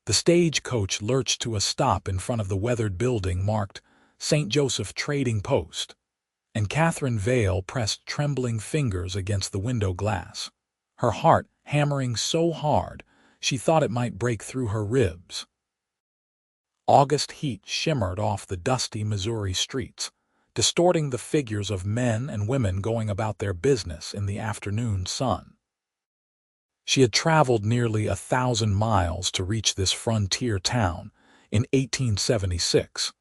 The stagecoach lurched to a stop in front of the weathered building marked St. Joseph Trading Post, and Katherine Vale pressed trembling fingers against the window glass, her heart hammering so hard she thought it might break through her ribs. August heat shimmered off the dusty Missouri streets, distorting the figures of men and women going about their business in the afternoon sun. She had traveled nearly 1,000 miles to reach this frontier town in 1876,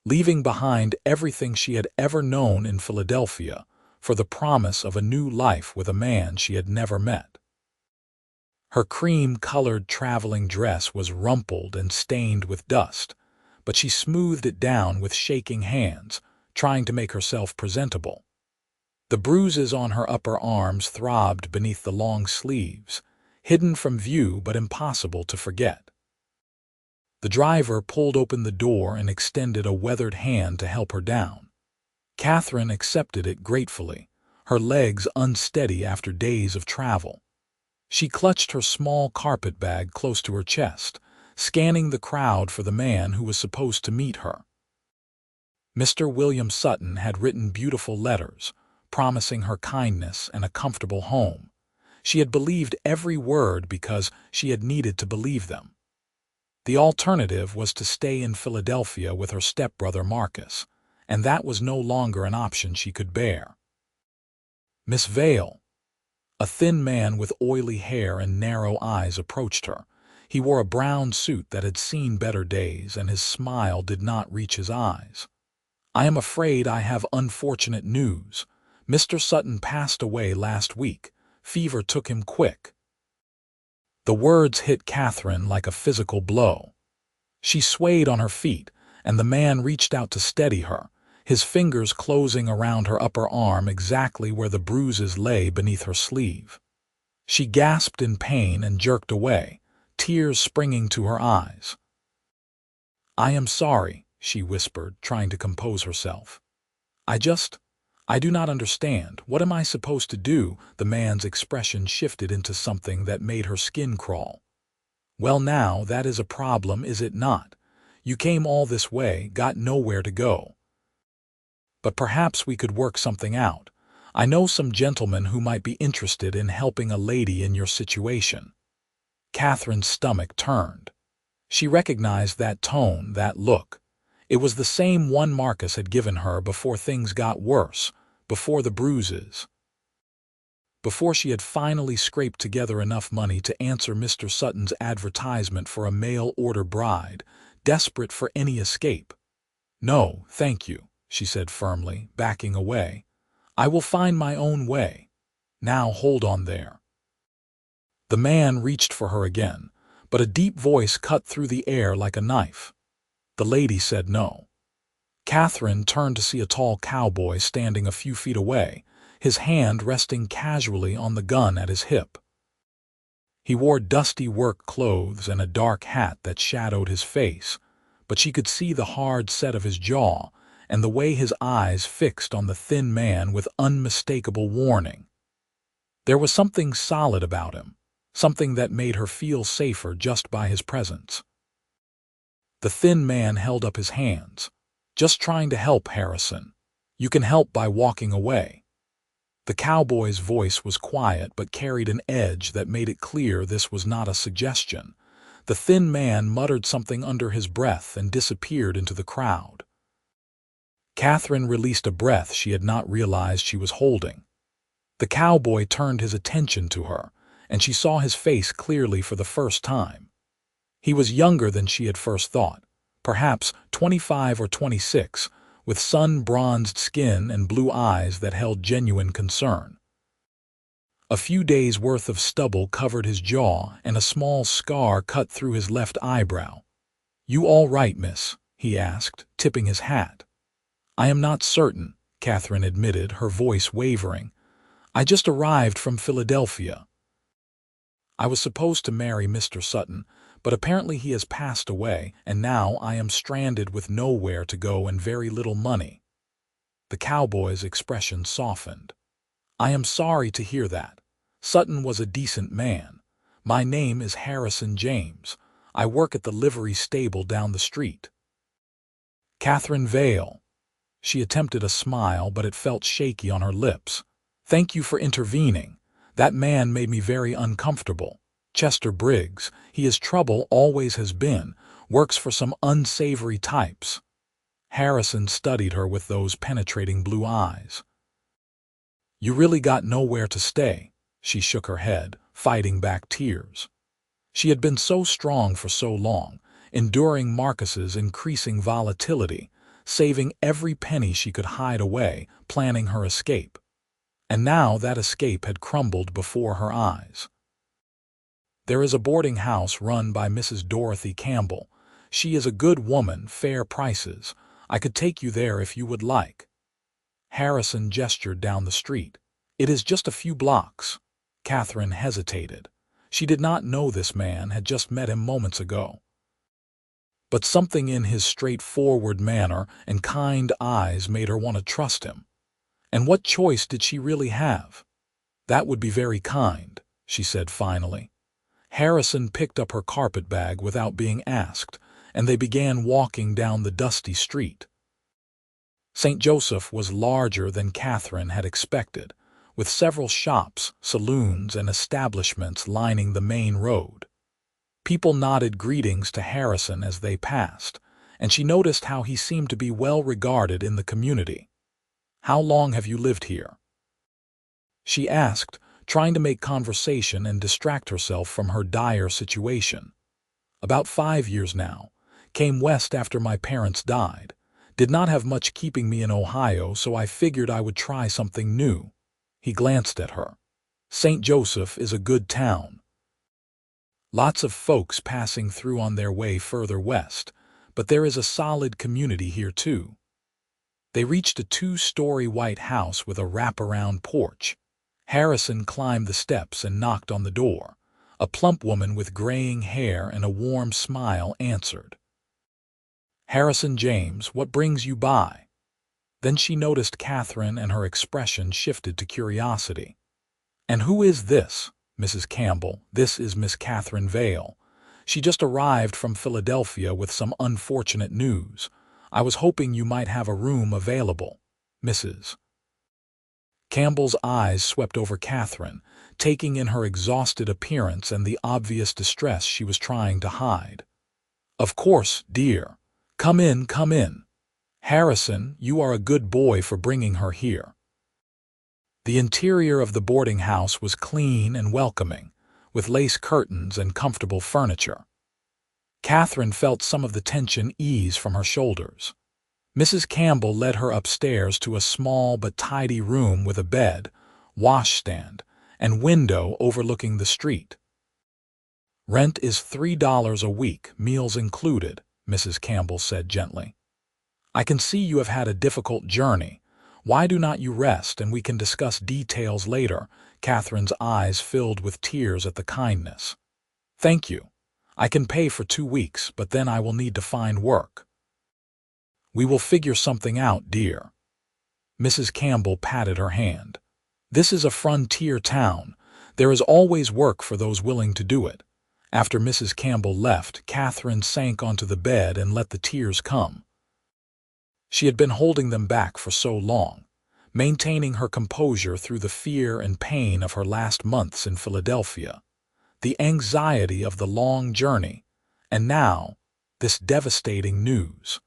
leaving behind everything she had ever known in Philadelphia for the promise of a new life with a man she had never met. Her cream-colored traveling dress was rumpled and stained with dust, but she smoothed it down with shaking hands, trying to make herself presentable. The bruises on her upper arms throbbed beneath the long sleeves, hidden from view but impossible to forget. The driver pulled open the door and extended a weathered hand to help her down. Katherine accepted it gratefully, her legs unsteady after days of travel. She clutched her small carpet bag close to her chest, scanning the crowd for the man who was supposed to meet her. Mr. William Sutton had written beautiful letters, promising her kindness and a comfortable home. She had believed every word because she had needed to believe them. The alternative was to stay in Philadelphia with her stepbrother Marcus, and that was no longer an option she could bear. Miss Vale. A thin man with oily hair and narrow eyes approached her. He wore a brown suit that had seen better days, and his smile did not reach his eyes. "I am afraid I have unfortunate news. Mr. Sutton passed away last week. Fever took him quick." The words hit Katherine like a physical blow. She swayed on her feet, and the man reached out to steady her, his fingers closing around her upper arm exactly where the bruises lay beneath her sleeve. She gasped in pain and jerked away, tears springing to her eyes. "I am sorry," she whispered, trying to compose herself. I do not understand. What am I supposed to do?" The man's expression shifted into something that made her skin crawl. "Well now, that is a problem, is it not? You came all this way, got nowhere to go. But perhaps we could work something out. I know some gentlemen who might be interested in helping a lady in your situation." Katherine's stomach turned. She recognized that tone, that look. It was the same one Marcus had given her before things got worse, before the bruises. Before she had finally scraped together enough money to answer Mr. Sutton's advertisement for a mail-order bride, desperate for any escape. "No, thank you," she said firmly, backing away. "I will find my own way. Now hold on there." The man reached for her again, but a deep voice cut through the air like a knife. The lady said no. Katherine turned to see a tall cowboy standing a few feet away, his hand resting casually on the gun at his hip. He wore dusty work clothes and a dark hat that shadowed his face, but she could see the hard set of his jaw and the way his eyes fixed on the thin man with unmistakable warning. There was something solid about him, something that made her feel safer just by his presence. The thin man held up his hands. "Just trying to help, Harrison. You can help by walking away." The cowboy's voice was quiet but carried an edge that made it clear this was not a suggestion. The thin man muttered something under his breath and disappeared into the crowd. Katherine released a breath she had not realized she was holding. The cowboy turned his attention to her, and she saw his face clearly for the first time. He was younger than she had first thought, perhaps 25 or 26, with sun-bronzed skin and blue eyes that held genuine concern. A few days' worth of stubble covered his jaw, and a small scar cut through his left eyebrow. "You all right, miss?" he asked, tipping his hat. "I am not certain," Katherine admitted, her voice wavering. "I just arrived from Philadelphia. I was supposed to marry Mr. Sutton, but apparently he has passed away, and now I am stranded with nowhere to go and very little money." The cowboy's expression softened. "I am sorry to hear that. Sutton was a decent man. My name is Harrison James. I work at the livery stable down the street." "Katherine Vale." She attempted a smile, but it felt shaky on her lips. "Thank you for intervening. That man made me very uncomfortable. Chester Briggs, he is trouble, always has been, works for some unsavory types." Harrison studied her with those penetrating blue eyes. "You really got nowhere to stay." She shook her head, fighting back tears. She had been so strong for so long, enduring Marcus's increasing volatility, saving every penny she could hide away, planning her escape. And now that escape had crumbled before her eyes. "There is a boarding house run by Mrs. Dorothy Campbell. She is a good woman, fair prices. I could take you there if you would like." Harrison gestured down the street. "It is just a few blocks." Katherine hesitated. She did not know this man, had just met him moments ago. But something in his straightforward manner and kind eyes made her want to trust him. And what choice did she really have? "That would be very kind," she said finally. Harrison picked up her carpetbag without being asked, and they began walking down the dusty street. St. Joseph was larger than Katherine had expected, with several shops, saloons, and establishments lining the main road. People nodded greetings to Harrison as they passed, and she noticed how he seemed to be well regarded in the community. "How long have you lived here?" she asked, trying to make conversation and distract herself from her dire situation. "About 5 years now. Came west after my parents died. Did not have much keeping me in Ohio, so I figured I would try something new." He glanced at her. "St. Joseph is a good town. Lots of folks passing through on their way further west, but there is a solid community here too." They reached a 2-story white house with a wraparound porch. Harrison climbed the steps and knocked on the door. A plump woman with graying hair and a warm smile answered. "Harrison James, what brings you by?" Then she noticed Katherine and her expression shifted to curiosity. "And who is this?" "Mrs. Campbell, this is Miss Katherine Vale. She just arrived from Philadelphia with some unfortunate news. I was hoping you might have a room available." Mrs. Campbell's eyes swept over Katherine, taking in her exhausted appearance and the obvious distress she was trying to hide. "Of course, dear. Come in, come in. Harrison, you are a good boy for bringing her here." The interior of the boarding house was clean and welcoming, with lace curtains and comfortable furniture. Katherine felt some of the tension ease from her shoulders. Mrs. Campbell led her upstairs to a small but tidy room with a bed, washstand, and window overlooking the street. "Rent is $3 a week, meals included," Mrs. Campbell said gently. "I can see you have had a difficult journey. Why do not you rest and we can discuss details later?" Katherine's eyes filled with tears at the kindness. "Thank you. I can pay for 2 weeks, but then I will need to find work." "We will figure something out, dear." Mrs. Campbell patted her hand. "This is a frontier town. There is always work for those willing to do it." After Mrs. Campbell left, Katherine sank onto the bed and let the tears come. She had been holding them back for so long, maintaining her composure through the fear and pain of her last months in Philadelphia, the anxiety of the long journey, and now, this devastating news.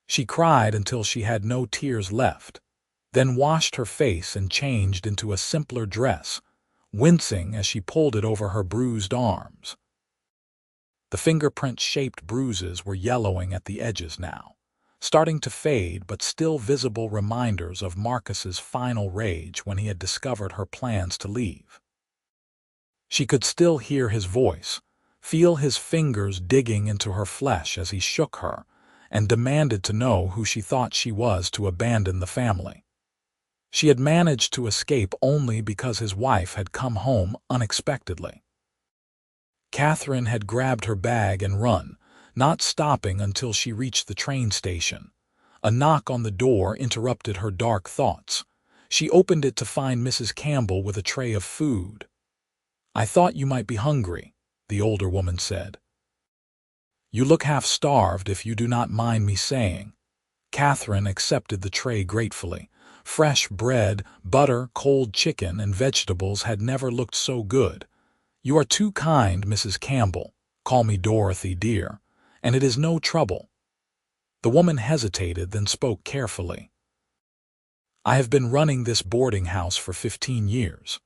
She cried until she had no tears left, then washed her face and changed into a simpler dress, wincing as she pulled it over her bruised arms. The fingerprint-shaped bruises were yellowing at the edges now, starting to fade but still visible reminders of Marcus's final rage when he had discovered her plans to leave. She could still hear his voice, feel his fingers digging into her flesh as he shook her, and demanded to know who she thought she was to abandon the family. She had managed to escape only because his wife had come home unexpectedly. Katherine had grabbed her bag and run, not stopping until she reached the train station. A knock on the door interrupted her dark thoughts. She opened it to find Mrs. Campbell with a tray of food. "I thought you might be hungry," the older woman said. You look half-starved, if you do not mind me saying." Catherine accepted the tray gratefully. Fresh bread, butter, cold chicken, and vegetables had never looked so good. "You are too kind, Mrs. Campbell. Call me Dorothy, dear. And it is no trouble." The woman hesitated, then spoke carefully. "I have been running this boarding house for 15 years.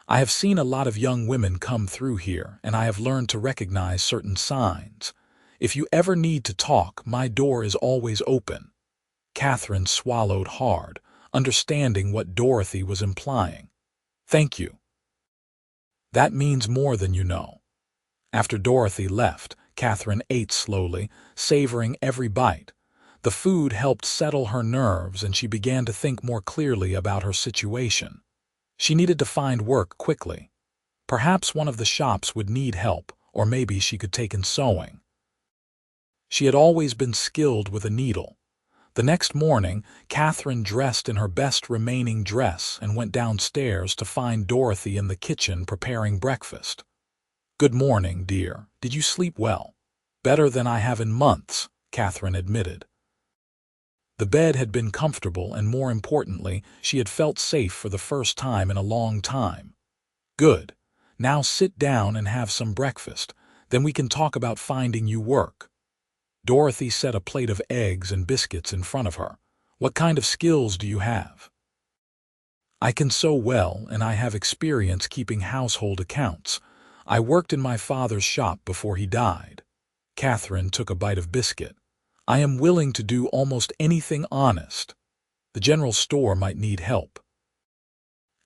I have seen a lot of young women come through here, and I have learned to recognize certain signs. If you ever need to talk, my door is always open." Catherine swallowed hard, understanding what Dorothy was implying. "Thank you. That means more than you know." After Dorothy left, Catherine ate slowly, savoring every bite. The food helped settle her nerves, and she began to think more clearly about her situation. She needed to find work quickly. Perhaps one of the shops would need help, or maybe she could take in sewing. She had always been skilled with a needle. The next morning, Catherine dressed in her best remaining dress and went downstairs to find Dorothy in the kitchen preparing breakfast. "Good morning, dear. Did you sleep well?" "Better than I have in months," Catherine admitted. The bed had been comfortable, and more importantly, she had felt safe for the first time in a long time. "Good. Now sit down and have some breakfast. Then we can talk about finding you work." Dorothy set a plate of eggs and biscuits in front of her. "What kind of skills do you have?" "I can sew well, and I have experience keeping household accounts. I worked in my father's shop before he died." Catherine took a bite of biscuit. "I am willing to do almost anything honest. The general store might need help.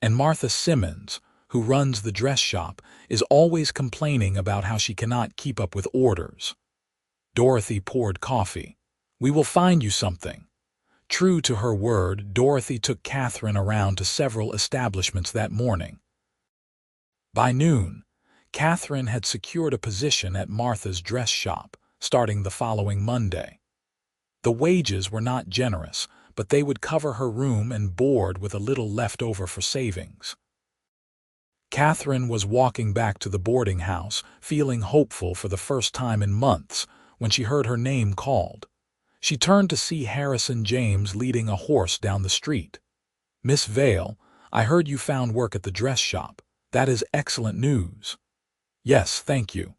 And Martha Simmons, who runs the dress shop, is always complaining about how she cannot keep up with orders." Dorothy poured coffee. "We will find you something." True to her word, Dorothy took Catherine around to several establishments that morning. By noon, Catherine had secured a position at Martha's dress shop, starting the following Monday. The wages were not generous, but they would cover her room and board with a little left over for savings. Catherine was walking back to the boarding house, feeling hopeful for the first time in months, when she heard her name called. She turned to see Harrison James leading a horse down the street. "Miss Vale, I heard you found work at the dress shop. That is excellent news." "Yes, thank you.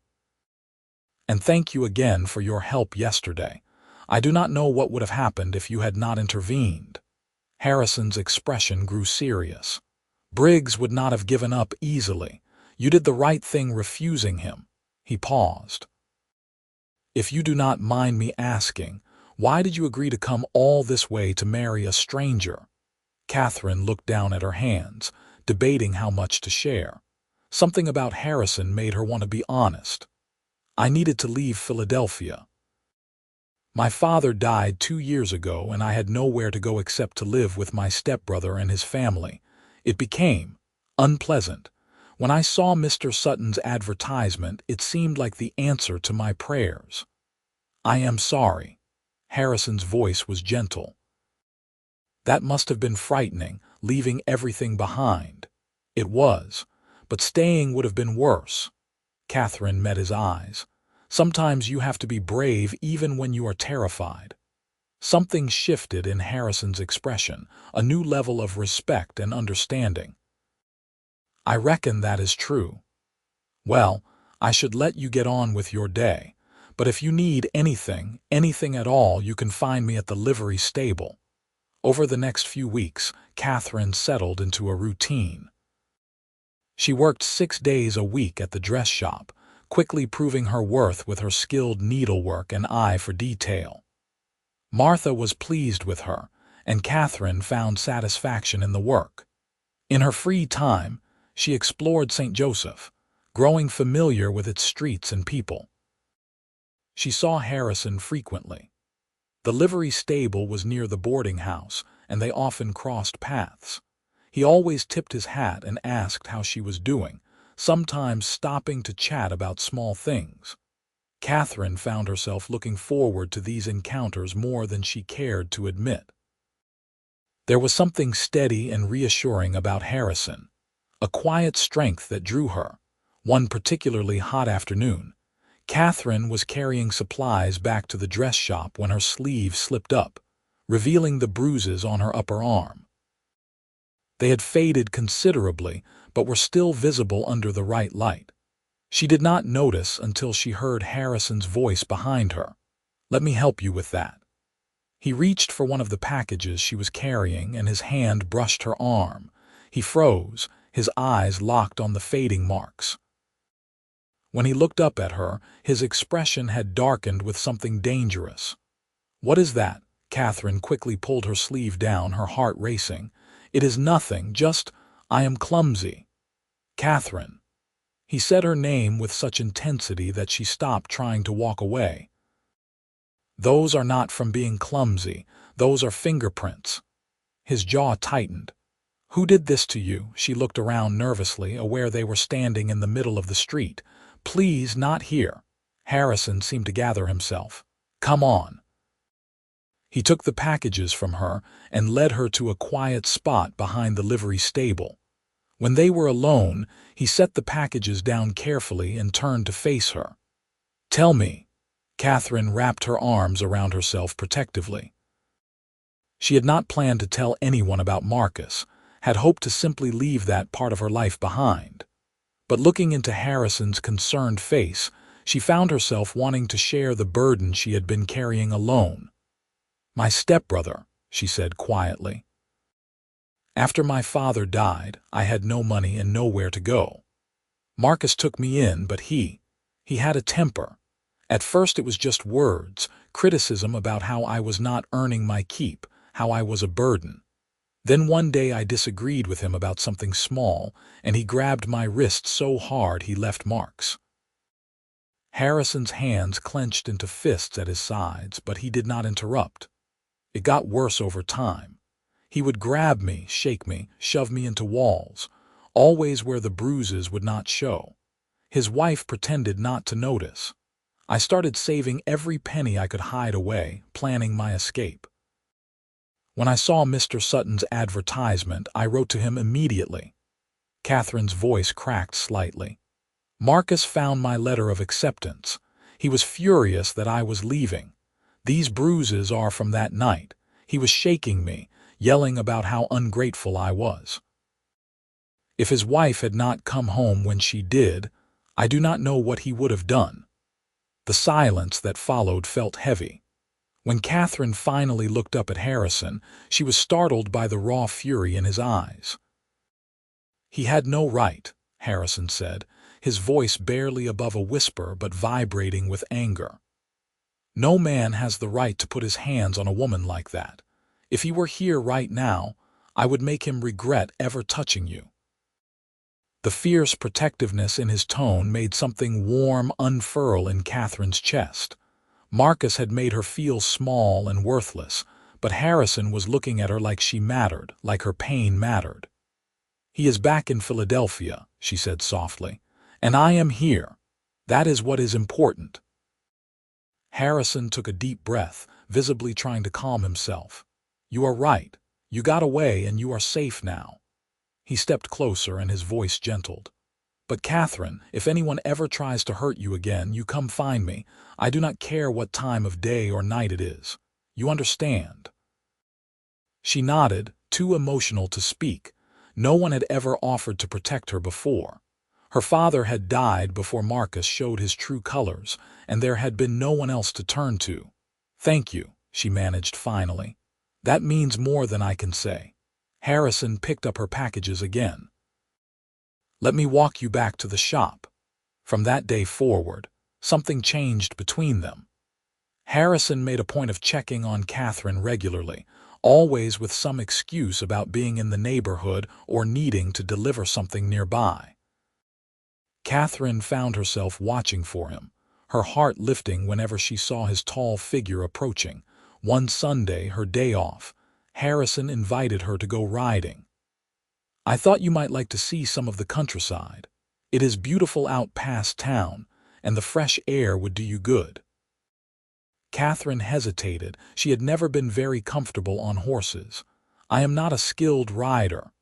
And thank you again for your help yesterday. I do not know what would have happened if you had not intervened." Harrison's expression grew serious. "Briggs would not have given up easily. You did the right thing refusing him." He paused. "If you do not mind me asking, why did you agree to come all this way to marry a stranger?" Catherine looked down at her hands, debating how much to share. Something about Harrison made her want to be honest. "I needed to leave Philadelphia. My father died 2 years ago, and I had nowhere to go except to live with my stepbrother and his family. It became unpleasant. When I saw Mr. Sutton's advertisement, it seemed like the answer to my prayers." "I am sorry." Harrison's voice was gentle. "That must have been frightening, leaving everything behind." "It was, but staying would have been worse." Catherine met his eyes. "Sometimes you have to be brave even when you are terrified." Something shifted in Harrison's expression, a new level of respect and understanding. "I reckon that is true. Well, I should let you get on with your day, but if you need anything at all, you can find me at the livery stable." Over the next few weeks, Catherine settled into a routine. She worked 6 days a week at the dress shop, quickly proving her worth with her skilled needlework and eye for detail. Martha was pleased with her, and Catherine found satisfaction in the work. In her free time, she explored St. Joseph, growing familiar with its streets and people. She saw Harrison frequently. The livery stable was near the boarding house, and they often crossed paths. He always tipped his hat and asked how she was doing, sometimes stopping to chat about small things. Catherine found herself looking forward to these encounters more than she cared to admit. There was something steady and reassuring about Harrison, a quiet strength that drew her. One particularly hot afternoon, Katherine was carrying supplies back to the dress shop when her sleeve slipped up, revealing the bruises on her upper arm. They had faded considerably, but were still visible under the right light. She did not notice until she heard Harrison's voice behind her. "Let me help you with that." He reached for one of the packages she was carrying, and his hand brushed her arm. He froze, his eyes locked on the fading marks. When he looked up at her, his expression had darkened with something dangerous. "What is that?" Katherine quickly pulled her sleeve down, her heart racing. "It is nothing, just, I am clumsy." "Katherine." He said her name with such intensity that she stopped trying to walk away. "Those are not from being clumsy. Those are fingerprints." His jaw tightened. "Who did this to you?" She looked around nervously, aware they were standing in the middle of the street. "Please, not here." Harrison seemed to gather himself. "Come on." He took the packages from her and led her to a quiet spot behind the livery stable. When they were alone, he set the packages down carefully and turned to face her. "Tell me." Katherine wrapped her arms around herself protectively. She had not planned to tell anyone about Marcus, had hoped to simply leave that part of her life behind. But looking into Harrison's concerned face, she found herself wanting to share the burden she had been carrying alone. "My stepbrother," she said quietly. "After my father died, I had no money and nowhere to go. Marcus took me in, but he had a temper. At first it was just words, criticism about how I was not earning my keep, how I was a burden. Then one day I disagreed with him about something small, and he grabbed my wrist so hard he left marks." Harrison's hands clenched into fists at his sides, but he did not interrupt. It got worse over time. He would grab me, shake me, shove me into walls, always where the bruises would not show. His wife pretended not to notice. I started saving every penny I could hide away, planning my escape. When I saw Mr. Sutton's advertisement, I wrote to him immediately. Katherine's voice cracked slightly. "Marcus found my letter of acceptance. He was furious that I was leaving. These bruises are from that night. He was shaking me, yelling about how ungrateful I was. If his wife had not come home when she did, I do not know what he would have done." The silence that followed felt heavy. When Katherine finally looked up at Harrison, she was startled by the raw fury in his eyes. "He had no right," Harrison said, his voice barely above a whisper but vibrating with anger. "No man has the right to put his hands on a woman like that. If he were here right now, I would make him regret ever touching you." The fierce protectiveness in his tone made something warm unfurl in Katherine's chest. Marcus had made her feel small and worthless, but Harrison was looking at her like she mattered, like her pain mattered. "He is back in Philadelphia," she said softly, "and I am here. That is what is important." Harrison took a deep breath, visibly trying to calm himself. "You are right. You got away and you are safe now." He stepped closer and his voice gentled. "But Katherine, if anyone ever tries to hurt you again, you come find me. I do not care what time of day or night it is. You understand?" She nodded, too emotional to speak. No one had ever offered to protect her before. Her father had died before Marcus showed his true colors, and there had been no one else to turn to. "Thank you," she managed finally. "That means more than I can say." Harrison picked up her packages again. "Let me walk you back to the shop." From that day forward, something changed between them. Harrison made a point of checking on Katherine regularly, always with some excuse about being in the neighborhood or needing to deliver something nearby. Katherine found herself watching for him, her heart lifting whenever she saw his tall figure approaching. One Sunday, her day off, Harrison invited her to go riding. "I thought you might like to see some of the countryside. It is beautiful out past town, and the fresh air would do you good." Katherine hesitated. She had never been very comfortable on horses. "I am not a skilled rider."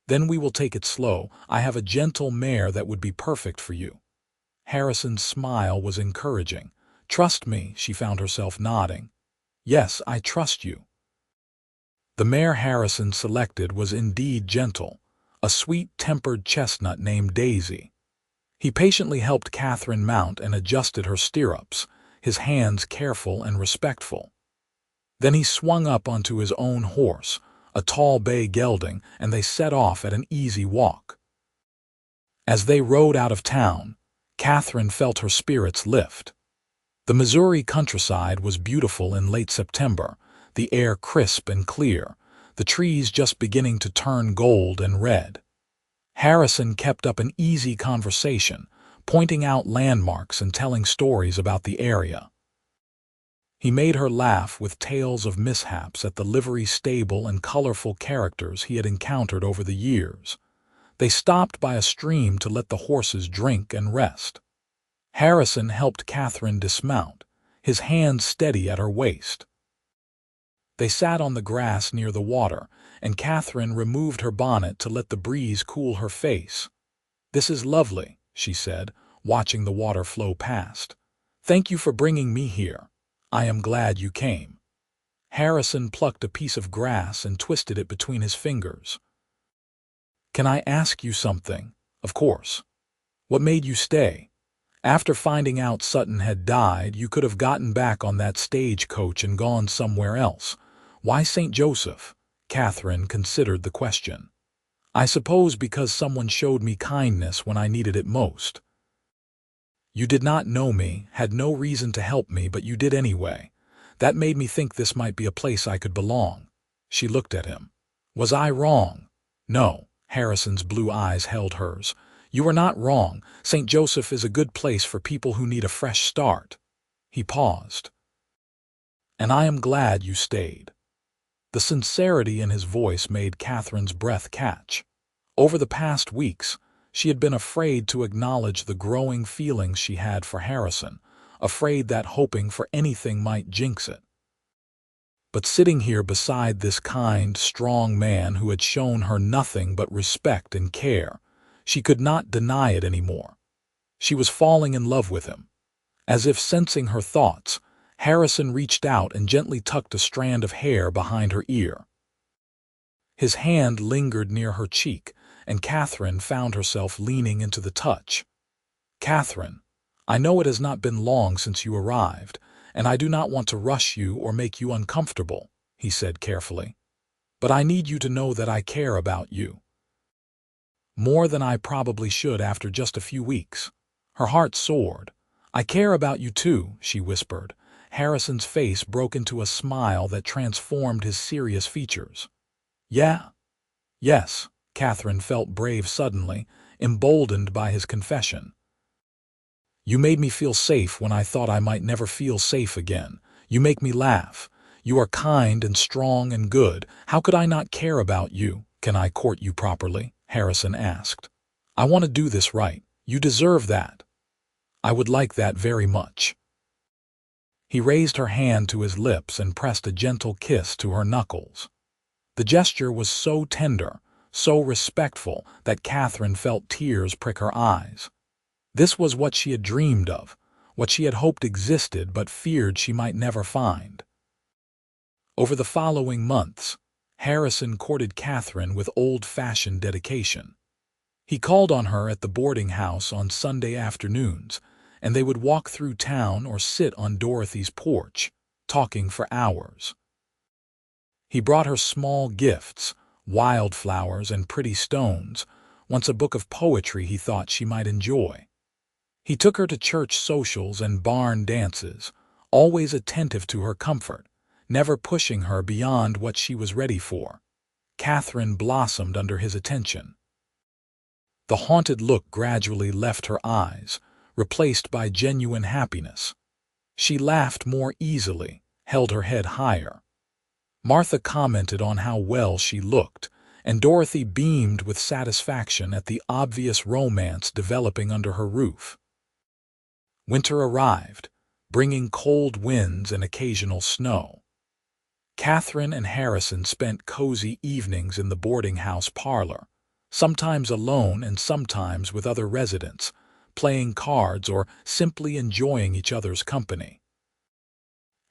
"Then we will take it slow. I have a gentle mare that would be perfect for you." Harrison's smile was encouraging. "Trust me," she found herself nodding. "Yes, I trust you." The mare Harrison selected was indeed gentle, a sweet-tempered chestnut named Daisy. He patiently helped Katherine mount and adjusted her stirrups, his hands careful and respectful. Then he swung up onto his own horse, a tall bay gelding, and they set off at an easy walk. As they rode out of town, Katherine felt her spirits lift. The Missouri countryside was beautiful in late September, the air crisp and clear, the trees just beginning to turn gold and red. Harrison kept up an easy conversation, pointing out landmarks and telling stories about the area. He made her laugh with tales of mishaps at the livery stable and colorful characters he had encountered over the years. They stopped by a stream to let the horses drink and rest. Harrison helped Katherine dismount, his hands steady at her waist. They sat on the grass near the water, and Katherine removed her bonnet to let the breeze cool her face. "This is lovely," she said, watching the water flow past. "Thank you for bringing me here. I am glad you came." Harrison plucked a piece of grass and twisted it between his fingers. "Can I ask you something?" "Of course." "What made you stay? After finding out Sutton had died, you could have gotten back on that stagecoach and gone somewhere else. Why St. Joseph?" Katherine considered the question. "I suppose because someone showed me kindness when I needed it most. You did not know me, had no reason to help me, but you did anyway. That made me think this might be a place I could belong." She looked at him. "Was I wrong?" "No." Harrison's blue eyes held hers. "You were not wrong. St. Joseph is a good place for people who need a fresh start." He paused. "And I am glad you stayed." The sincerity in his voice made Katherine's breath catch. Over the past weeks, she had been afraid to acknowledge the growing feelings she had for Harrison, afraid that hoping for anything might jinx it. But sitting here beside this kind, strong man who had shown her nothing but respect and care, she could not deny it anymore. She was falling in love with him. As if sensing her thoughts, Harrison reached out and gently tucked a strand of hair behind her ear. His hand lingered near her cheek, and Katherine found herself leaning into the touch. "Katherine, I know it has not been long since you arrived, and I do not want to rush you or make you uncomfortable," he said carefully. "But I need you to know that I care about you. More than I probably should after just a few weeks." Her heart soared. "I care about you too," she whispered. Harrison's face broke into a smile that transformed his serious features. "Yeah? Yes." Katherine felt brave suddenly, emboldened by his confession. "You made me feel safe when I thought I might never feel safe again. You make me laugh. You are kind and strong and good. How could I not care about you?" "Can I court you properly?" Harrison asked. "I want to do this right. You deserve that." "I would like that very much." He raised her hand to his lips and pressed a gentle kiss to her knuckles. The gesture was so tender, so respectful, that Katherine felt tears prick her eyes. This was what she had dreamed of, what she had hoped existed but feared she might never find. Over the following months, Harrison courted Katherine with old-fashioned dedication. He called on her at the boarding house on Sunday afternoons, and they would walk through town or sit on Dorothy's porch, talking for hours. He brought her small gifts, wildflowers and pretty stones, once a book of poetry he thought she might enjoy. He took her to church socials and barn dances, always attentive to her comfort, never pushing her beyond what she was ready for. Katherine blossomed under his attention. The haunted look gradually left her eyes, replaced by genuine happiness. She laughed more easily, held her head higher. Martha commented on how well she looked, and Dorothy beamed with satisfaction at the obvious romance developing under her roof. Winter arrived, bringing cold winds and occasional snow. Katherine and Harrison spent cozy evenings in the boarding house parlor, sometimes alone and sometimes with other residents, playing cards, or simply enjoying each other's company.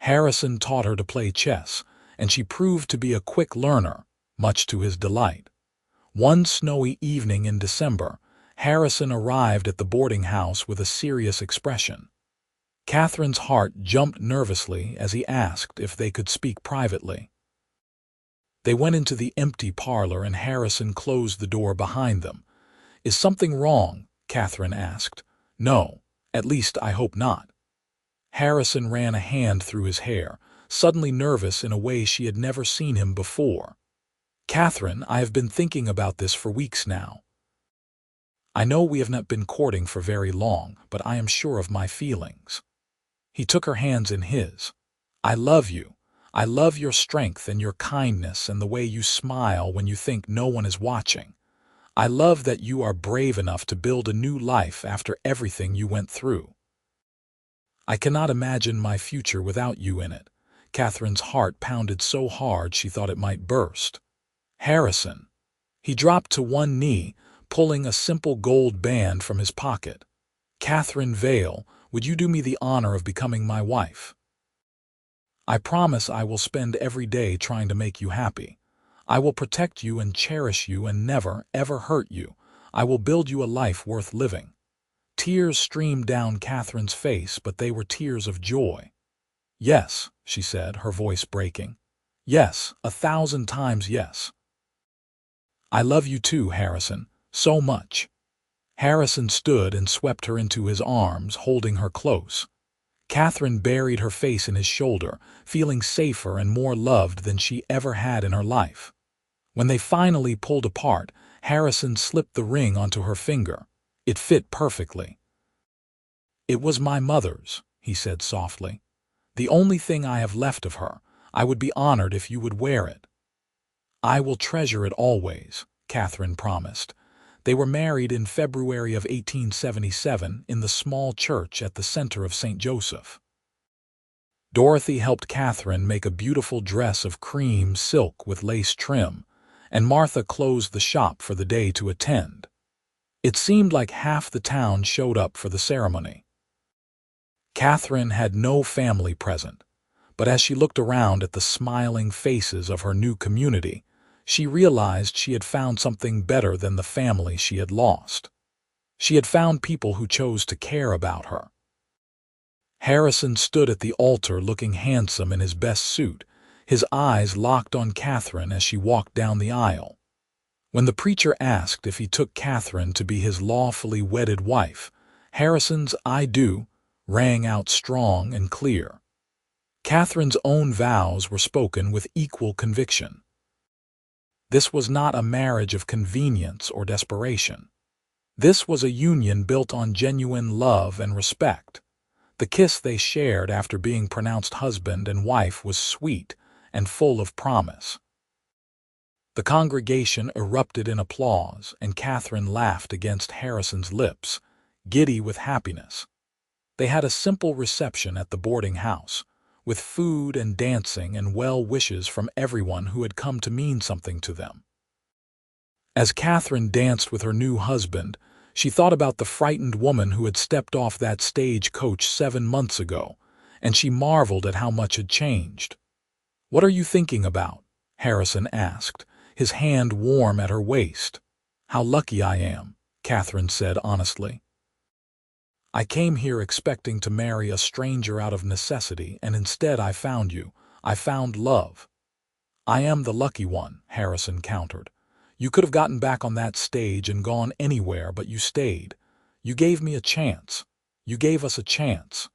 Harrison taught her to play chess, and she proved to be a quick learner, much to his delight. One snowy evening in December, Harrison arrived at the boarding house with a serious expression. Catherine's heart jumped nervously as he asked if they could speak privately. They went into the empty parlor and Harrison closed the door behind them. "Is something wrong?" Katherine asked. "No, at least I hope not." Harrison ran a hand through his hair, suddenly nervous in a way she had never seen him before. "Katherine, I have been thinking about this for weeks now. I know we have not been courting for very long, but I am sure of my feelings." He took her hands in his. "I love you. I love your strength and your kindness and the way you smile when you think no one is watching. I love that you are brave enough to build a new life after everything you went through. I cannot imagine my future without you in it." Catherine's heart pounded so hard she thought it might burst. "Harrison." He dropped to one knee, pulling a simple gold band from his pocket. "Katherine Vale, would you do me the honor of becoming my wife? I promise I will spend every day trying to make you happy. I will protect you and cherish you and never, ever hurt you. I will build you a life worth living." Tears streamed down Catherine's face, but they were tears of joy. "Yes," she said, her voice breaking. "Yes, 1,000 times yes. I love you too, Harrison, so much." Harrison stood and swept her into his arms, holding her close. Katherine buried her face in his shoulder, feeling safer and more loved than she ever had in her life. When they finally pulled apart, Harrison slipped the ring onto her finger. It fit perfectly. "It was my mother's," he said softly. "The only thing I have left of her. I would be honored if you would wear it." "I will treasure it always," Katherine promised. They were married in February of 1877 in the small church at the center of St. Joseph. Dorothy helped Katherine make a beautiful dress of cream silk with lace trim, and Martha closed the shop for the day to attend. It seemed like half the town showed up for the ceremony. Katherine had no family present, but as she looked around at the smiling faces of her new community, she realized she had found something better than the family she had lost. She had found people who chose to care about her. Harrison stood at the altar looking handsome in his best suit, his eyes locked on Katherine as she walked down the aisle. When the preacher asked if he took Katherine to be his lawfully wedded wife, Harrison's "I do" rang out strong and clear. Katherine's own vows were spoken with equal conviction. This was not a marriage of convenience or desperation. This was a union built on genuine love and respect. The kiss they shared after being pronounced husband and wife was sweet and full of promise. The congregation erupted in applause, and Katherine laughed against Harrison's lips, giddy with happiness. They had a simple reception at the boarding house, with food and dancing and well wishes from everyone who had come to mean something to them. As Katherine danced with her new husband, she thought about the frightened woman who had stepped off that stagecoach 7 months ago, and she marveled at how much had changed. "What are you thinking about?" Harrison asked, his hand warm at her waist. "How lucky I am," Katherine said honestly. "I came here expecting to marry a stranger out of necessity, and instead I found you. I found love." "I am the lucky one," Harrison countered. "You could have gotten back on that stage and gone anywhere, but you stayed. You gave me a chance. You gave us a chance."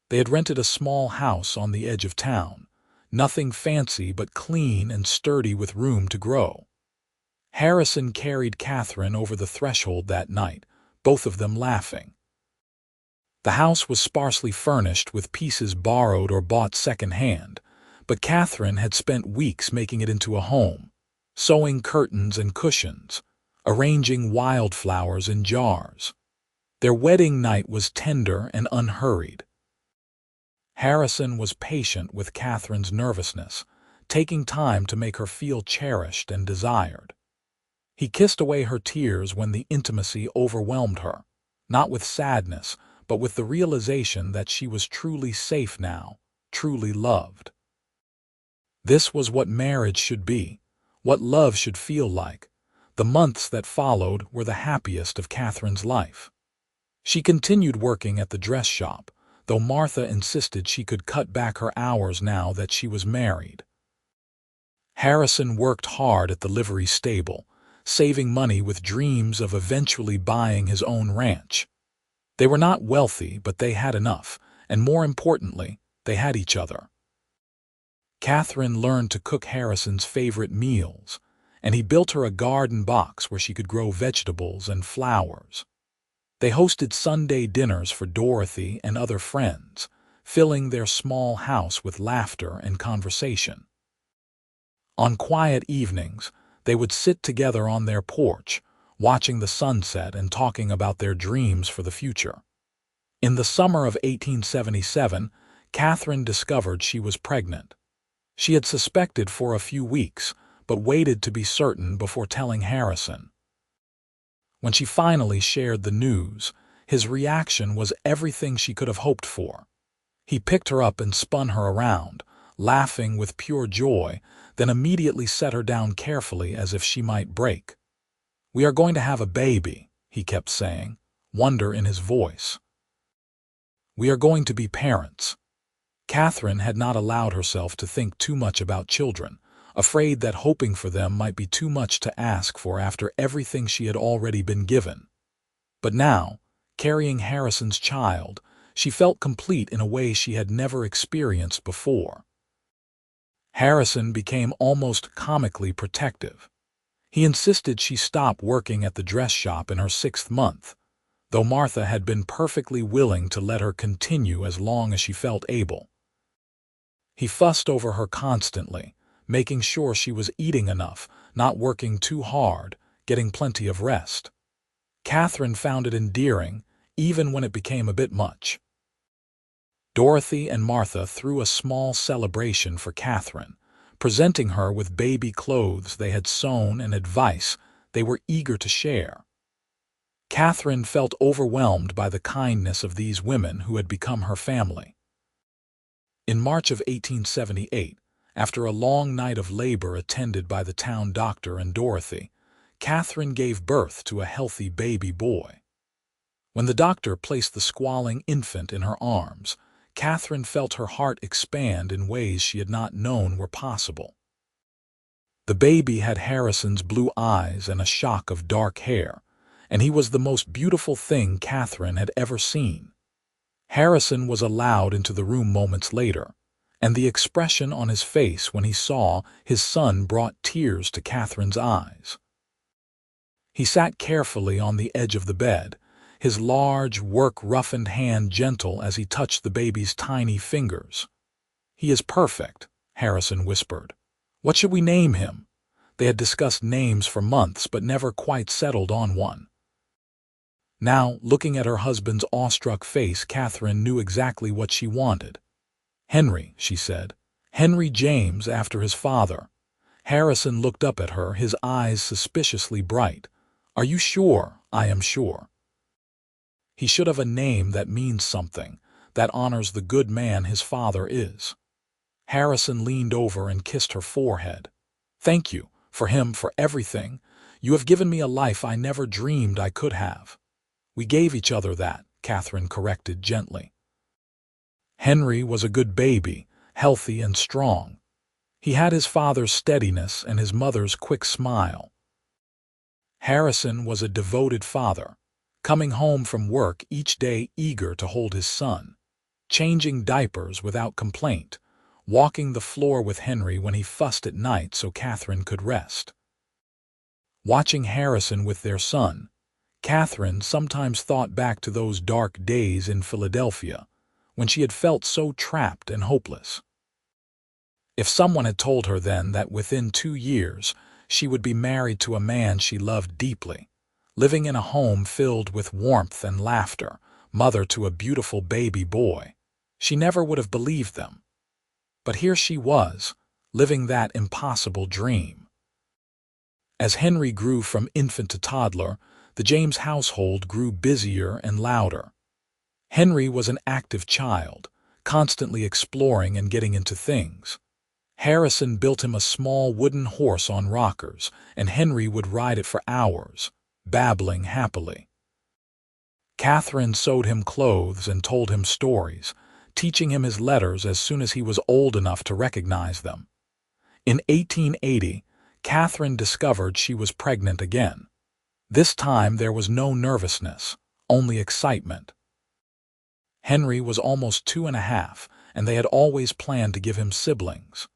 They had rented a small house on the edge of town. Nothing fancy but clean and sturdy with room to grow. Harrison carried Katherine over the threshold that night, both of them laughing. The house was sparsely furnished with pieces borrowed or bought second-hand, but Katherine had spent weeks making it into a home, sewing curtains and cushions, arranging wildflowers in jars. Their wedding night was tender and unhurried. Harrison was patient with Katherine's nervousness, taking time to make her feel cherished and desired. He kissed away her tears when the intimacy overwhelmed her. not with sadness, but with the realization that she was truly safe now, truly loved. This was what marriage should be, what love should feel like. The months that followed were the happiest of Catherine's life. She continued working at the dress shop, though Martha insisted she could cut back her hours now that she was married. Harrison worked hard at the livery stable, saving money with dreams of eventually buying his own ranch. They were not wealthy, but they had enough, and more importantly, they had each other. Katherine learned to cook Harrison's favorite meals, and he built her a garden box where she could grow vegetables and flowers. They hosted Sunday dinners for Dorothy and other friends, filling their small house with laughter and conversation. On quiet evenings, they would sit together on their porch, watching the sunset and talking about their dreams for the future. In the summer of 1877, Katherine discovered she was pregnant. She had suspected for a few weeks, but waited to be certain before telling Harrison. When she finally shared the news, his reaction was everything she could have hoped for. He picked her up and spun her around, laughing with pure joy, then immediately set her down carefully as if she might break. "We are going to have a baby," he kept saying, wonder in his voice. "We are going to be parents." Katherine had not allowed herself to think too much about children, afraid that hoping for them might be too much to ask for after everything she had already been given. But now, carrying Harrison's child, she felt complete in a way she had never experienced before. Harrison became almost comically protective. He insisted she stop working at the dress shop in her 6th month, though Martha had been perfectly willing to let her continue as long as she felt able. He fussed over her constantly, making sure she was eating enough, not working too hard, getting plenty of rest. Katherine found it endearing, even when it became a bit much. Dorothy and Martha threw a small celebration for Katherine, presenting her with baby clothes they had sewn and advice they were eager to share. Katherine felt overwhelmed by the kindness of these women who had become her family. In March of 1878, after a long night of labor attended by the town doctor and Dorothy, Katherine gave birth to a healthy baby boy. When the doctor placed the squalling infant in her arms, Katherine felt her heart expand in ways she had not known were possible. The baby had Harrison's blue eyes and a shock of dark hair, and he was the most beautiful thing Katherine had ever seen. Harrison was allowed into the room moments later, and the expression on his face when he saw his son brought tears to Katherine's eyes. He sat carefully on the edge of the bed, his large, work-roughened hand gentle as he touched the baby's tiny fingers. "He is perfect," Harrison whispered. "What should we name him?" They had discussed names for months but never quite settled on one. Now, looking at her husband's awestruck face, Katherine knew exactly what she wanted. "Henry," she said. "Henry James, after his father." Harrison looked up at her, his eyes suspiciously bright. "Are you sure?" "I am sure." "He should have a name that means something, that honors the good man his father is." Harrison leaned over and kissed her forehead. "Thank you, for him, for everything. You have given me a life I never dreamed I could have." "We gave each other that," Katherine corrected gently. Henry was a good baby, healthy and strong. He had his father's steadiness and his mother's quick smile. Harrison was a devoted father, coming home from work each day eager to hold his son, changing diapers without complaint, walking the floor with Henry when he fussed at night so Katherine could rest. Watching Harrison with their son, Katherine sometimes thought back to those dark days in Philadelphia, when she had felt so trapped and hopeless. If someone had told her then that within 2 years she would be married to a man she loved deeply, living in a home filled with warmth and laughter, mother to a beautiful baby boy, she never would have believed them. But here she was, living that impossible dream. As Henry grew from infant to toddler, The James household grew busier and louder. Henry was an active child, constantly exploring and getting into things. Harrison built him a small wooden horse on rockers, and Henry would ride it for hours, babbling happily. Katherine sewed him clothes and told him stories, teaching him his letters as soon as he was old enough to recognize them. In 1880, Katherine discovered she was pregnant again. This time there was no nervousness, only excitement. Henry was almost 2.5, and they had always planned to give him siblings.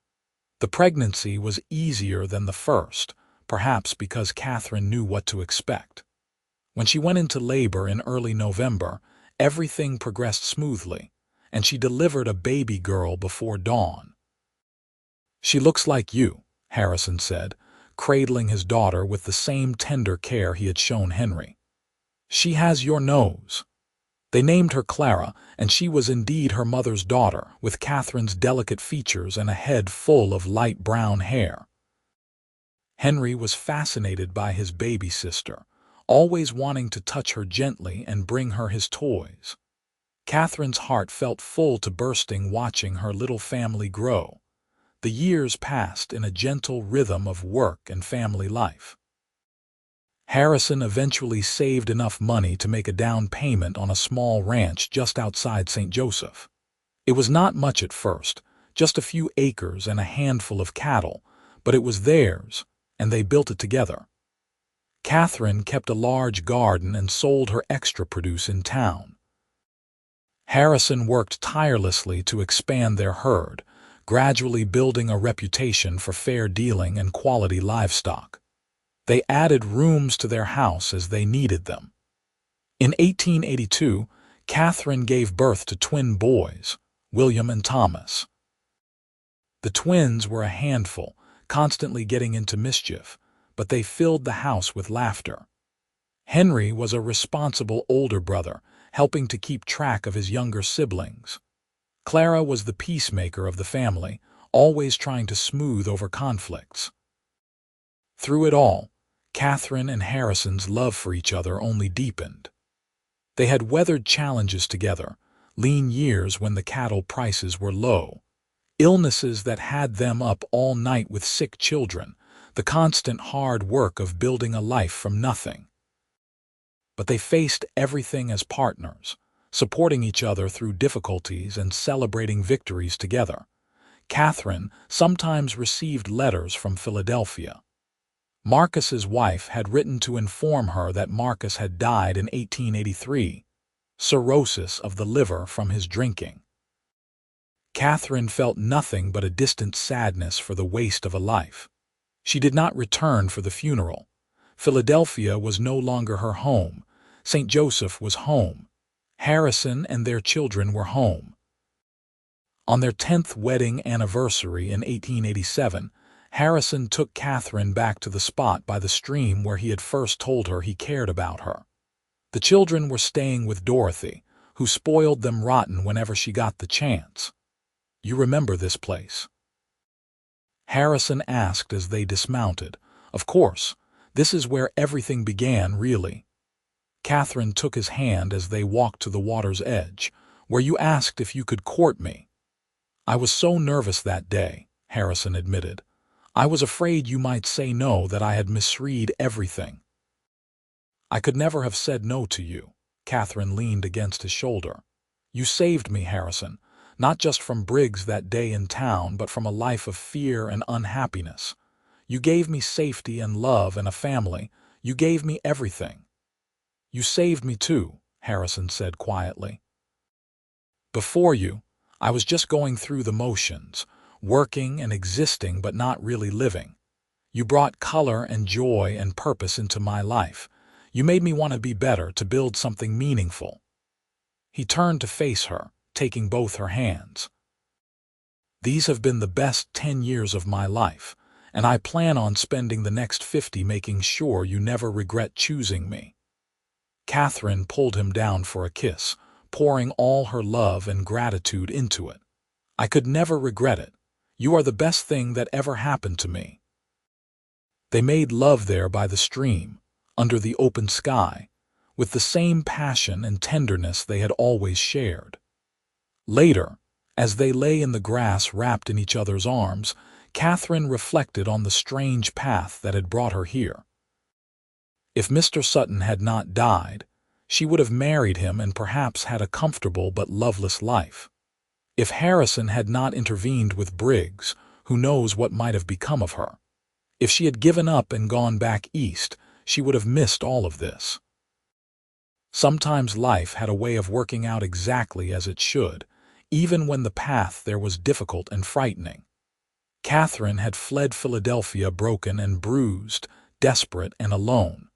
The pregnancy was easier than the first, perhaps because Katherine knew what to expect. When she went into labor in early November, everything progressed smoothly, and she delivered a baby girl before dawn. "She looks like you," Harrison said, cradling his daughter with the same tender care he had shown Henry. "She has your nose." They named her Clara, and she was indeed her mother's daughter, with Katherine's delicate features and a head full of light brown hair. Henry was fascinated by his baby sister, always wanting to touch her gently and bring her his toys. Katherine's heart felt full to bursting watching her little family grow. The years passed in a gentle rhythm of work and family life. Harrison eventually saved enough money to make a down payment on a small ranch just outside St. Joseph. It was not much at first, just a few acres and a handful of cattle, but it was theirs, and they built it together. Katherine kept a large garden and sold her extra produce in town. Harrison worked tirelessly to expand their herd, gradually building a reputation for fair dealing and quality livestock. They added rooms to their house as they needed them. In 1882, Katherine gave birth to twin boys, William and Thomas. The twins were a handful, constantly getting into mischief, but they filled the house with laughter. Henry was a responsible older brother, helping to keep track of his younger siblings. Clara was the peacemaker of the family, always trying to smooth over conflicts. Through it all, Katherine and Harrison's love for each other only deepened. They had weathered challenges together, lean years when the cattle prices were low, illnesses that had them up all night with sick children, the constant hard work of building a life from nothing. But they faced everything as partners, supporting each other through difficulties and celebrating victories together. Katherine sometimes received letters from Philadelphia. Marcus's wife had written to inform her that Marcus had died in 1883, cirrhosis of the liver from his drinking. Katherine felt nothing but a distant sadness for the waste of a life. She did not return for the funeral. Philadelphia was no longer her home. St. Joseph was home. Harrison and their children were home. On their 10th wedding anniversary in 1887, Harrison took Katherine back to the spot by the stream where he had first told her he cared about her. The children were staying with Dorothy, who spoiled them rotten whenever she got the chance. "You remember this place?" Harrison asked as they dismounted. "Of course, this is where everything began, really." Katherine took his hand as they walked to the water's edge, "where you asked if you could court me." "I was so nervous that day," Harrison admitted. "I was afraid you might say no, that I had misread everything." "I could never have said no to you." Katherine leaned against his shoulder. "You saved me, Harrison, not just from Briggs that day in town, but from a life of fear and unhappiness. You gave me safety and love and a family. You gave me everything." "You saved me too," Harrison said quietly. "Before you, I was just going through the motions, working and existing but not really living. You brought color and joy and purpose into my life. You made me want to be better, to build something meaningful." He turned to face her, taking both her hands. "These have been the best 10 years of my life, and I plan on spending the next 50 making sure you never regret choosing me." Katherine pulled him down for a kiss, pouring all her love and gratitude into it. "I could never regret it. You are the best thing that ever happened to me." They made love there by the stream, under the open sky, with the same passion and tenderness they had always shared. Later, as they lay in the grass wrapped in each other's arms, Katherine reflected on the strange path that had brought her here. If Mr. Sutton had not died, she would have married him and perhaps had a comfortable but loveless life. If Harrison had not intervened with Briggs, who knows what might have become of her? If she had given up and gone back east, she would have missed all of this. Sometimes life had a way of working out exactly as it should, even when the path there was difficult and frightening. Katherine had fled Philadelphia broken and bruised, desperate and alone.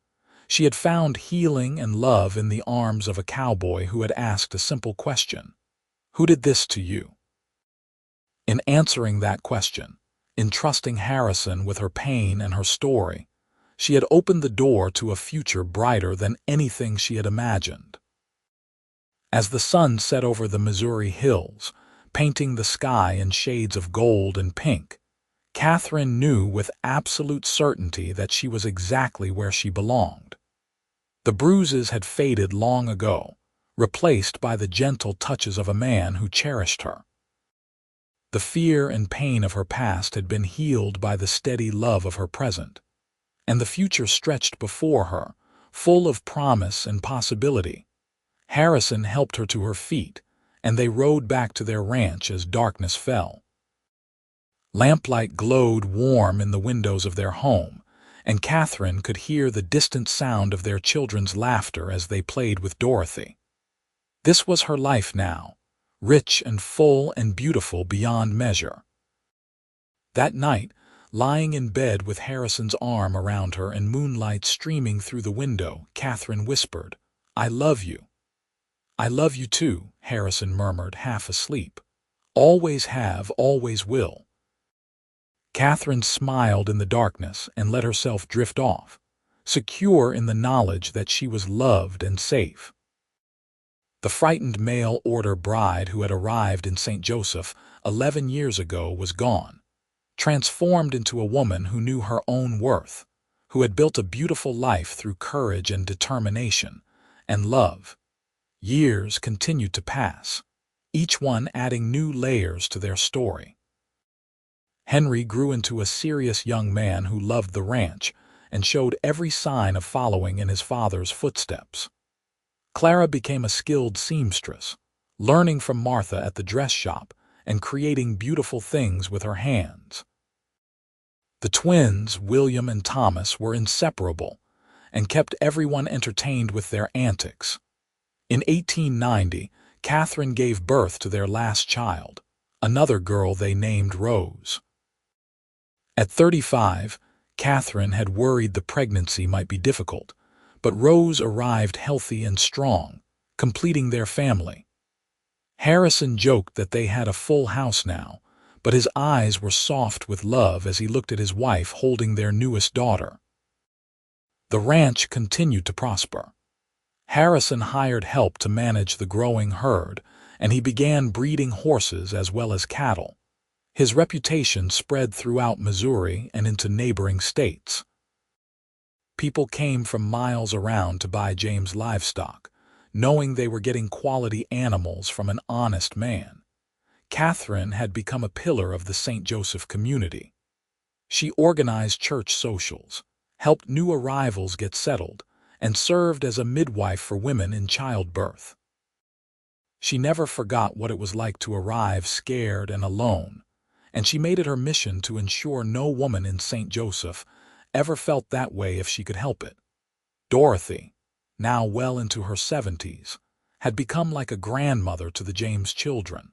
She had found healing and love in the arms of a cowboy who had asked a simple question: "Who did this to you?" In answering that question, in trusting Harrison with her pain and her story, she had opened the door to a future brighter than anything she had imagined. As the sun set over the Missouri hills, painting the sky in shades of gold and pink, Katherine knew with absolute certainty that she was exactly where she belonged. The bruises had faded long ago, replaced by the gentle touches of a man who cherished her. The fear and pain of her past had been healed by the steady love of her present, and the future stretched before her, full of promise and possibility. Harrison helped her to her feet, and they rode back to their ranch as darkness fell. Lamplight glowed warm in the windows of their home, and Katherine could hear the distant sound of their children's laughter as they played with Dorothy. This was her life now, rich and full and beautiful beyond measure. That night, lying in bed with Harrison's arm around her and moonlight streaming through the window, Katherine whispered, "I love you." "I love you too," Harrison murmured, half asleep. "Always have, always will." Katherine smiled in the darkness and let herself drift off, secure in the knowledge that she was loved and safe. The frightened mail-order bride who had arrived in St. Joseph 11 years ago was gone, transformed into a woman who knew her own worth, who had built a beautiful life through courage and determination and love. Years continued to pass, each one adding new layers to their story. Henry grew into a serious young man who loved the ranch and showed every sign of following in his father's footsteps. Clara became a skilled seamstress, learning from Martha at the dress shop and creating beautiful things with her hands. The twins, William and Thomas, were inseparable and kept everyone entertained with their antics. In 1890, Katherine gave birth to their last child, another girl they named Rose. At 35, Katherine had worried the pregnancy might be difficult, but Rose arrived healthy and strong, completing their family. Harrison joked that they had a full house now, but his eyes were soft with love as he looked at his wife holding their newest daughter. The ranch continued to prosper. Harrison hired help to manage the growing herd, and he began breeding horses as well as cattle. His reputation spread throughout Missouri and into neighboring states. People came from miles around to buy James' livestock, knowing they were getting quality animals from an honest man. Katherine had become a pillar of the St. Joseph community. She organized church socials, helped new arrivals get settled, and served as a midwife for women in childbirth. She never forgot what it was like to arrive scared and alone, and she made it her mission to ensure no woman in St. Joseph ever felt that way if she could help it. Dorothy, now well into her 70s, had become like a grandmother to the James children.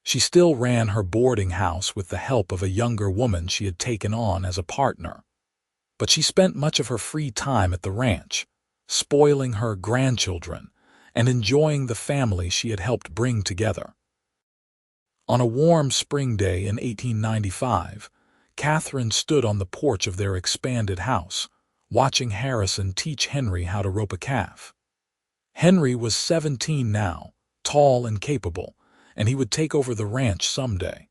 She still ran her boarding house with the help of a younger woman she had taken on as a partner. But she spent much of her free time at the ranch, spoiling her grandchildren and enjoying the family she had helped bring together. On a warm spring day in 1895, Katherine stood on the porch of their expanded house, watching Harrison teach Henry how to rope a calf. Henry was 17 now, tall and capable, and he would take over the ranch someday.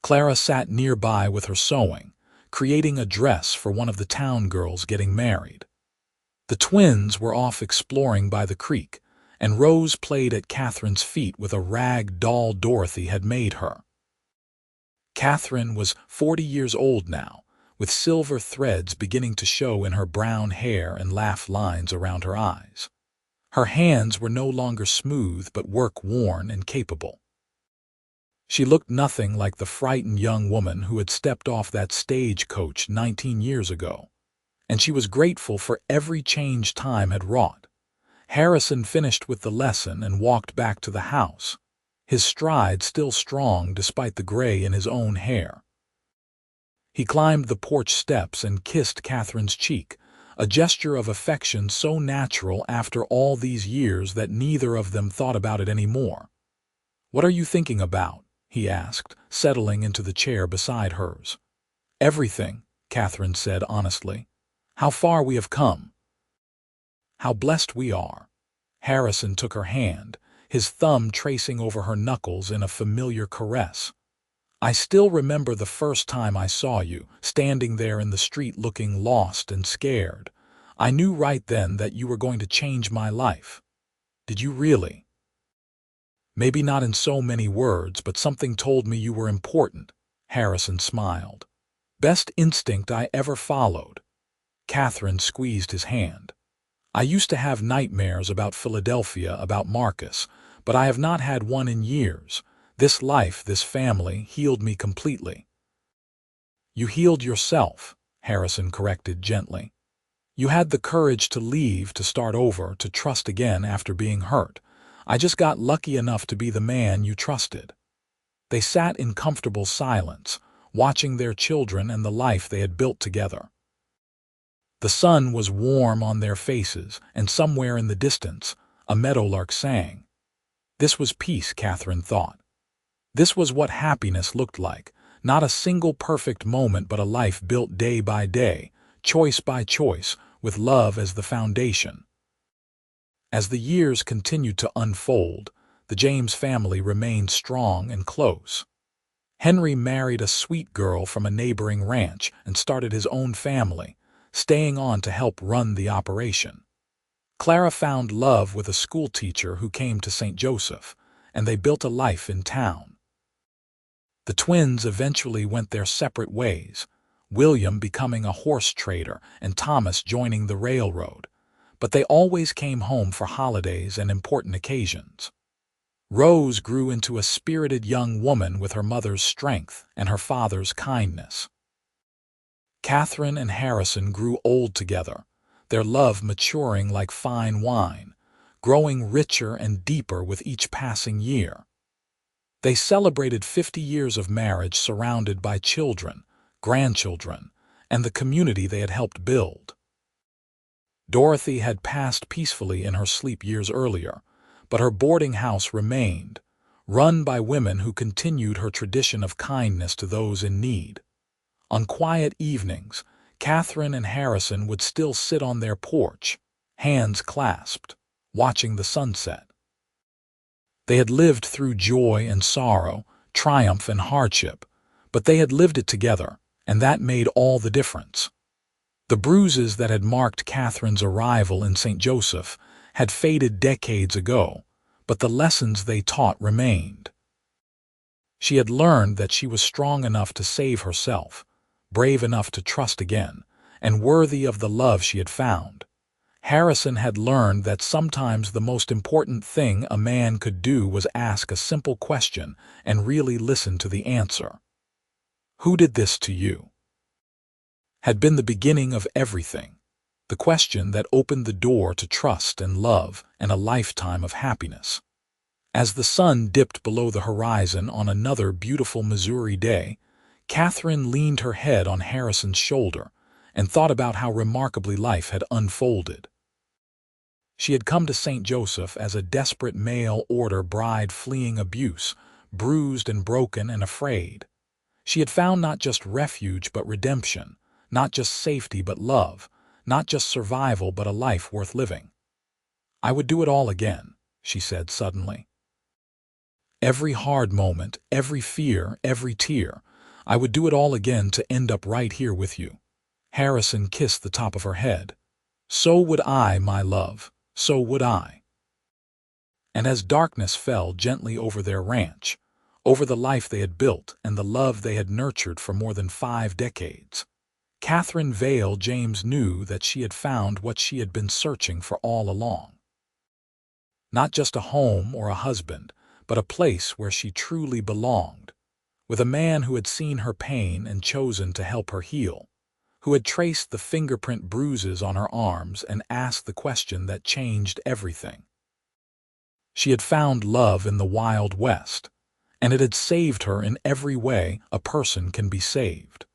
Clara sat nearby with her sewing, creating a dress for one of the town girls getting married. The twins were off exploring by the creek, and Rose played at Catherine's feet with a rag doll Dorothy had made her. Katherine was 40 years old now, with silver threads beginning to show in her brown hair and laugh lines around her eyes. Her hands were no longer smooth but work-worn and capable. She looked nothing like the frightened young woman who had stepped off that stagecoach 19 years ago, and she was grateful for every change time had wrought. Harrison finished with the lesson and walked back to the house, his stride still strong despite the gray in his own hair. He climbed the porch steps and kissed Catherine's cheek, a gesture of affection so natural after all these years that neither of them thought about it anymore. "What are you thinking about?" he asked, settling into the chair beside hers. "Everything," Katherine said honestly. "How far we have come. How blessed we are." Harrison took her hand, his thumb tracing over her knuckles in a familiar caress. "I still remember the first time I saw you, standing there in the street looking lost and scared. I knew right then that you were going to change my life." "Did you really?" "Maybe not in so many words, but something told me you were important," Harrison smiled. "Best instinct I ever followed." Katherine squeezed his hand. "I used to have nightmares about Philadelphia, about Marcus, but I have not had one in years. This life, this family, healed me completely." "You healed yourself," Harrison corrected gently. "You had the courage to leave, to start over, to trust again after being hurt. I just got lucky enough to be the man you trusted." They sat in comfortable silence, watching their children and the life they had built together. The sun was warm on their faces, and somewhere in the distance, a meadowlark sang. This was peace, Katherine thought. This was what happiness looked like, not a single perfect moment but a life built day by day, choice by choice, with love as the foundation. As the years continued to unfold, the James family remained strong and close. Henry married a sweet girl from a neighboring ranch and started his own family, staying on to help run the operation. Clara found love with a schoolteacher who came to St. Joseph, and they built a life in town. The twins eventually went their separate ways, William becoming a horse trader and Thomas joining the railroad, but they always came home for holidays and important occasions. Rose grew into a spirited young woman with her mother's strength and her father's kindness. Katherine and Harrison grew old together, their love maturing like fine wine, growing richer and deeper with each passing year. They celebrated 50 years of marriage surrounded by children, grandchildren, and the community they had helped build. Dorothy had passed peacefully in her sleep years earlier, but her boarding house remained, run by women who continued her tradition of kindness to those in need. On quiet evenings, Katherine and Harrison would still sit on their porch, hands clasped, watching the sunset. They had lived through joy and sorrow, triumph and hardship, but they had lived it together, and that made all the difference. The bruises that had marked Catherine's arrival in St. Joseph had faded decades ago, but the lessons they taught remained. She had learned that she was strong enough to save herself, brave enough to trust again, and worthy of the love she had found. Harrison had learned that sometimes the most important thing a man could do was ask a simple question and really listen to the answer. "Who did this to you?" had been the beginning of everything, the question that opened the door to trust and love and a lifetime of happiness. As the sun dipped below the horizon on another beautiful Missouri day, Katherine leaned her head on Harrison's shoulder and thought about how remarkably life had unfolded. She had come to St. Joseph as a desperate mail-order bride fleeing abuse, bruised and broken and afraid. She had found not just refuge but redemption, not just safety but love, not just survival but a life worth living. "I would do it all again," she said suddenly. "Every hard moment, every fear, every tear. I would do it all again to end up right here with you." Harrison kissed the top of her head. "So would I, my love, so would I." And as darkness fell gently over their ranch, over the life they had built and the love they had nurtured for more than 5 decades, Katherine Vale James knew that she had found what she had been searching for all along. Not just a home or a husband, but a place where she truly belonged, with a man who had seen her pain and chosen to help her heal, who had traced the fingerprint bruises on her arms and asked the question that changed everything. She had found love in the Wild West, and it had saved her in every way a person can be saved.